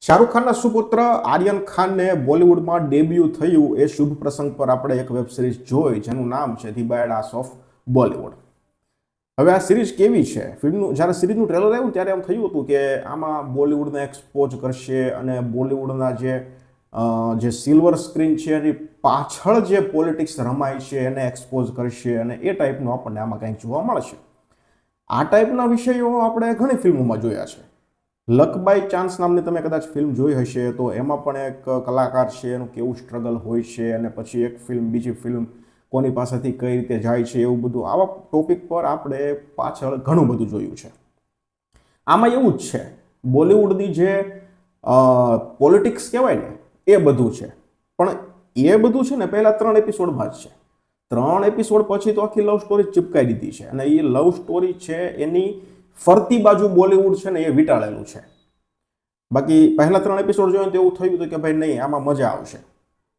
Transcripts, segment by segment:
શાહરૂખ ખાનના સુપુત્ર આર્યન ખાનને બોલિવૂડમાં ડેબ્યુ થયું એ શુભ પ્રસંગ પર આપણે એક વેબ સિરીઝ જોઈ જેનું નામ છે ધી બાયડાસ ઓફ બોલિવૂડ. હવે આ સિરીઝ કેવી છે? ફિલ્મનું જ્યારે સિરીઝનું ટ્રેલર આવ્યું ત્યારે એમ થયું હતું કે આમાં બોલિવૂડને એક્સપોઝ કરશે અને બોલિવૂડના જે સિલ્વર સ્ક્રીન છે એની પાછળ જે પોલિટિક્સ રમાય છે એને એક્સપોઝ કરશે અને એ ટાઈપનું આપણને આમાં કંઈક જોવા મળશે. આ ટાઈપના વિષયો આપણે ઘણી ફિલ્મોમાં જોયા છે. લક બાય ચાન્સ નામની તમે કદાચ ફિલ્મ જોઈ હશે તો એમાં પણ એક કલાકાર છે એનું કેવું સ્ટ્રગલ હોય છે અને પછી એક ફિલ્મ બીજી ફિલ્મ કોની પાસેથી કઈ રીતે જાય છે એવું બધું આવા ટોપિક પર આપણે પાછળ ઘણું બધું જોયું છે. આમાં એવું જ છે, બોલિવૂડની જે પોલિટિક્સ કહેવાય ને એ બધું છે, પણ એ બધું છે ને પહેલાં 3 એપિસોડમાં જ છે. 3 એપિસોડ પછી તો આખી લવ સ્ટોરી ચિપકાઈ દીધી છે અને એ લવ સ્ટોરી છે એની ફરતી બાજુ બોલિવૂડ છે ને એ વીંટાળેલું છે. બાકી પહેલા 3 એપિસોડ જોઈને તો એવું થયું હતું કે ભાઈ નહીં, આમાં મજા આવશે.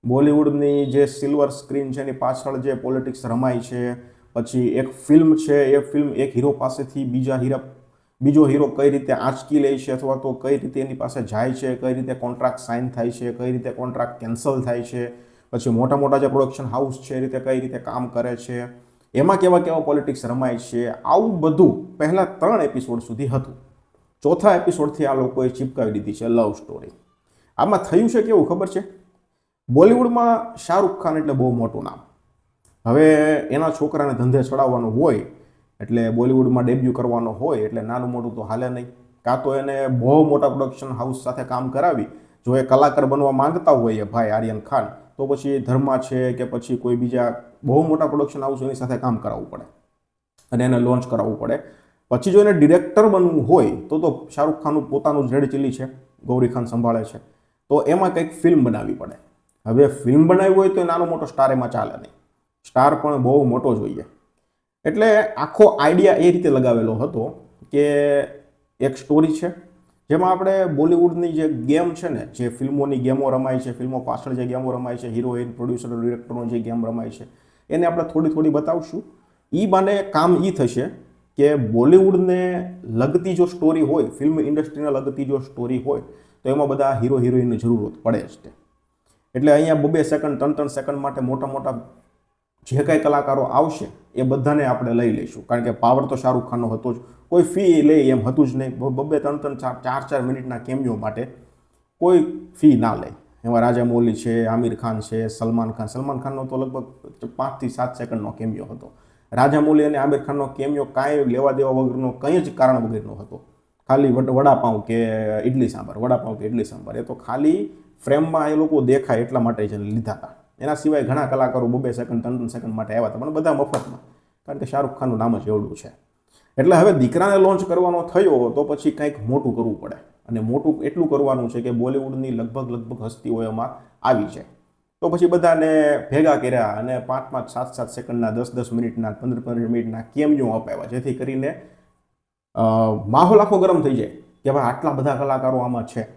બોલિવૂડની જે સિલ્વર સ્ક્રીન છે એની પાછળ જે પોલિટિક્સ રમાય છે, પછી એક ફિલ્મ છે એ ફિલ્મ એક હીરો પાસેથી બીજો હીરો કઈ રીતે આંચકી લે છે અથવા તો કઈ રીતે એની પાસે જાય છે, કઈ રીતે કોન્ટ્રાક્ટ સાઇન થાય છે, કઈ રીતે કોન્ટ્રાક્ટ કેન્સલ થાય છે, પછી મોટા મોટા જે પ્રોડક્શન હાઉસ છે એ રીતે કઈ રીતે કામ કરે છે, એમાં કેવા કેવા પોલિટિક્સ રમાય છે, આવું બધું પહેલા 3 એપિસોડ સુધી હતું. ચોથા એપિસોડથી આ લોકોએ ચિપકાવી દીધી છે લવ સ્ટોરી. આમાં થયું છે કેવું ખબર છે? બોલિવૂડમાં શાહરૂખ ખાન એટલે બહુ મોટું નામ. હવે એના છોકરાને ધંધે ચડાવવાનો હોય એટલે બોલિવૂડમાં ડેબ્યુ કરવાનો હોય એટલે નાનું મોટું તો હાલે નહીં. કાં તો એને બહુ મોટા પ્રોડક્શન હાઉસ સાથે કામ કરાવી, જો એ કલાકાર બનવા માંગતા હોય એ ભાઈ આર્યન ખાન, તો પછી ધર્મા છે કે પછી કોઈ બીજા બહુ મોટા પ્રોડક્શન હાઉસ એની સાથે કામ કરાવવું પડે અને એને લોન્ચ કરાવવું પડે. પછી જો એને ડિરેક્ટર બનવું હોય તો શાહરૂખ ખાનનું પોતાનું રેડ ચીલી છે, ગૌરી ખાન સંભાળે છે, તો એમાં કંઈક ફિલ્મ બનાવવી પડે. હવે ફિલ્મ બનાવવી હોય તો નાનો મોટો સ્ટાર એમાં ચાલે નહીં, સ્ટાર પણ બહુ મોટો જોઈએ. એટલે આખો આઈડિયા એ રીતે લગાવેલો હતો કે એક સ્ટોરી છે જેમાં આપણે બોલિવૂડની જે ગેમ છે ને, જે ફિલ્મોની ગેમો રમાય છે, ફિલ્મો પાછળ જે ગેમો રમાય છે, હિરોઈન, પ્રોડ્યુસર, ડિરેક્ટરનો જે ગેમ રમાય છે એને આપણે થોડી થોડી બતાવશું. એ બાને કામ એ થશે કે બોલિવૂડને લગતી જો સ્ટોરી હોય, ફિલ્મ ઇન્ડસ્ટ્રીને લગતી જો સ્ટોરી હોય તો એમાં બધા હીરો હિરોઈનની જરૂરત પડે જ છે. એટલે અહીંયા 2 સેકન્ડ 3 સેકન્ડ માટે મોટા મોટા જે કાંઈ કલાકારો આવશે એ બધાને આપણે લઈ લઈશું, કારણ કે પાવર તો શાહરૂખ ખાનનો હતો જ, કોઈ ફી લે એમ હતું જ નહીં. 2 3 4 મિનિટના કેમિયો માટે કોઈ ફી ના લે. એમાં રાજા મૌલી છે, આમિર ખાન છે, સલમાન ખાનનો તો લગભગ 5 થી 7 સેકન્ડનો કેમિયો હતો. રાજા મૌલી અને આમિર ખાનનો કેમિયો કાંઈ લેવા દેવા વગરનો, કંઈ જ કારણ વગરનો હતો. ખાલી વડાપાઉં કે ઇડલી સાંભાર, એ તો ખાલી ફ્રેમમાં એ લોકો દેખાય એટલા માટે જ લીધા હતા. એના સિવાય ઘણા કલાકારો 2 સેકન્ડ 3 સેકન્ડ માટે આવ્યા હતા, પણ બધા મફતમાં, કારણ કે શાહરૂખ ખાનનું નામ જ એવડું છે. એટલે હવે દીકરાને લોન્ચ કરવાનો થયો તો પછી કંઈક મોટું કરવું પડે, અને મોટું એટલું કરવાનું છે કે બોલિવૂડની લગભગ હસ્તીઓ એમાં આવી જાય. તો પછી બધાને ભેગા કર્યા અને 5 7 સેકન્ડના, 10 મિનિટના, 15 મિનિટના કેમિયો અપાવ્યા, જેથી કરીને માહોલ આખો ગરમ થઈ જાય કે ભાઈ આટલા બધા કલાકારો આમાં છે.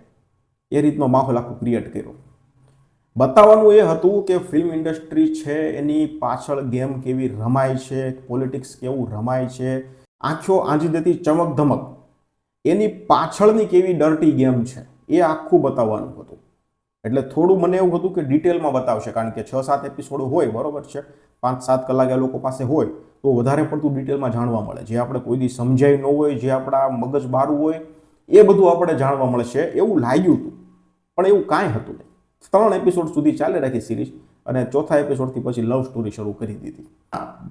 એ રીતનો માહોલ આખો ક્રિએટ કર્યો. બતાવવાનું એ હતું કે ફિલ્મ ઇન્ડસ્ટ્રી છે એની પાછળ ગેમ કેવી રમાય છે, પોલિટિક્સ કેવું રમાય છે, આંખો આંજી દેતી ચમક ધમક એની પાછળની કેવી ડર્ટી ગેમ છે એ આખું બતાવવાનું હતું. એટલે થોડું મને એવું હતું કે ડિટેલમાં બતાવશે, કારણ કે 6-7 એપિસોડ હોય, બરોબર છે, 5-7 કલાક એ લોકો પાસે હોય તો વધારે પડતું ડિટેલમાં જાણવા મળે. જે આપણે કોઈ દી સમજાય ન હોય, જે આપણા મગજ બારું હોય, એ બધું આપણે જાણવા મળશે એવું લાગ્યું હતું, પણ એવું કાંઈ હતું નહીં. 3 એપિસોડ સુધી ચાલે રાખી સિરીઝ અને ચોથા એપિસોડથી પછી લવ સ્ટોરી શરૂ કરી દીધી.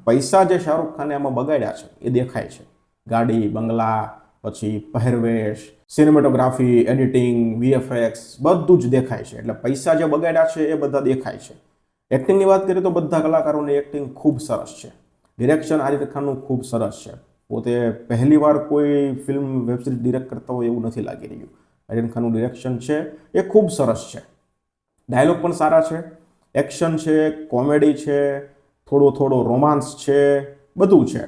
પૈસા જે શાહરૂખ ખાને આમાં બગાડ્યા છે એ દેખાય છે. ગાડી, બંગલા, પછી પહેરવેશ, સિનેમેટોગ્રાફી, એડિટિંગ, VFX બધું જ દેખાય છે. એટલે પૈસા જે બગાડ્યા છે એ બધા દેખાય છે. એક્ટિંગની વાત કરીએ તો બધા કલાકારોની એક્ટિંગ ખૂબ સરસ છે. ડિરેક્શન આર્યન ખાનનું ખૂબ સરસ છે. પોતે પહેલીવાર કોઈ ફિલ્મ વેબ સિરીઝ ડિરેક્ટ કરતા હોય એવું નથી લાગી રહ્યું. આર્યન ખાનનું ડિરેક્શન છે એ ખૂબ સરસ છે. ડાયલોગ પણ સારા છે, એક્શન છે, કોમેડી છે, થોડો રોમાન્સ છે, બધું છે.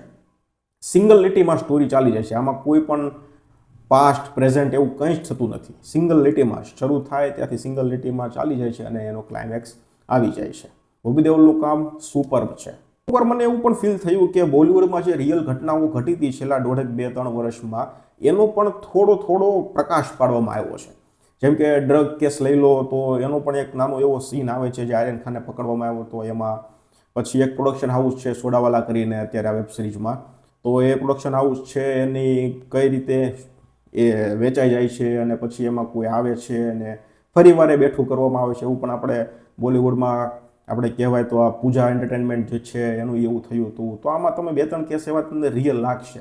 સિંગલ લીટીમાં સ્ટોરી ચાલી જાય છે. આમાં કોઈ પણ પાસ્ટ પ્રેઝન્ટ એવું કંઈ જ થતું નથી. સિંગલ લીટીમાં શરૂ થાય ત્યાંથી સિંગલ લીટીમાં ચાલી જાય છે અને એનો ક્લાઇમેક્સ આવી જાય છે. બોબી દેઓલનું કામ સુપર્બ છે. એકવાર મને એવું પણ ફીલ થયું કે બોલિવૂડમાં જે રિયલ ઘટનાઓ ઘટી હતી છેલ્લા 1.5 2 3 વર્ષમાં, એનો પણ થોડો પ્રકાશ પાડવામાં આવ્યો છે. જેમ કે ડ્રગ કેસ લઈ લો તો એનો પણ એક નાનો એવો સીન આવે છે જે આર્યન ખાનને પકડવામાં આવ્યો હતો એમાં. પછી એક પ્રોડક્શન હાઉસ છે સોડાવાલા કરીને અત્યારે આ વેબ સિરીઝમાં, તો એ પ્રોડક્શન હાઉસ છે એની કઈ રીતે એ વેચાઈ જાય છે અને પછી એમાં કોઈ આવે છે અને ફરી વારે બેઠું કરવામાં આવે છે, એવું પણ આપણે બોલિવૂડમાં આપણે કહેવાય તો આ પૂજા એન્ટરટેનમેન્ટ જે છે એનું એવું થયું હતું. તો આમાં તમે 2-3 કેસ એવા તમને રિયલ લાગશે.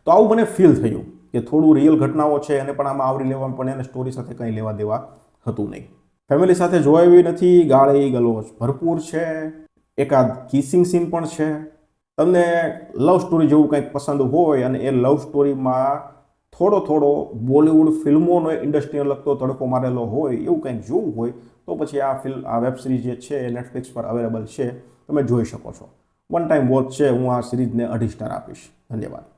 તો આવું મને ફીલ થયું કે થોડું રિયલ ઘટનાઓ છે એને પણ આમાં આવરી લેવામાં પણ એને સ્ટોરી સાથે કંઈ લેવા દેવા હતું નહીં. ફેમિલી સાથે જોવા એવી નથી, ગાળી ગલોચ ભરપૂર છે, એકાદ કિસિંગ સીન પણ છે. તમને લવ સ્ટોરી જેવું કંઈક પસંદ હોય અને એ લવ સ્ટોરીમાં થોડો બોલિવૂડ ફિલ્મોનો ઇન્ડસ્ટ્રીને લગતો તડકો મારેલો હોય એવું કંઈક જોવું હોય તો પછી આ વેબ સિરીઝ જે છે એ નેટફ્લિક્સ પર અવેલેબલ છે, તમે જોઈ શકો છો. વન ટાઈમ વોચ છે, હું આ સિરીઝને 2.5 સ્ટાર આપીશ. ધન્યવાદ.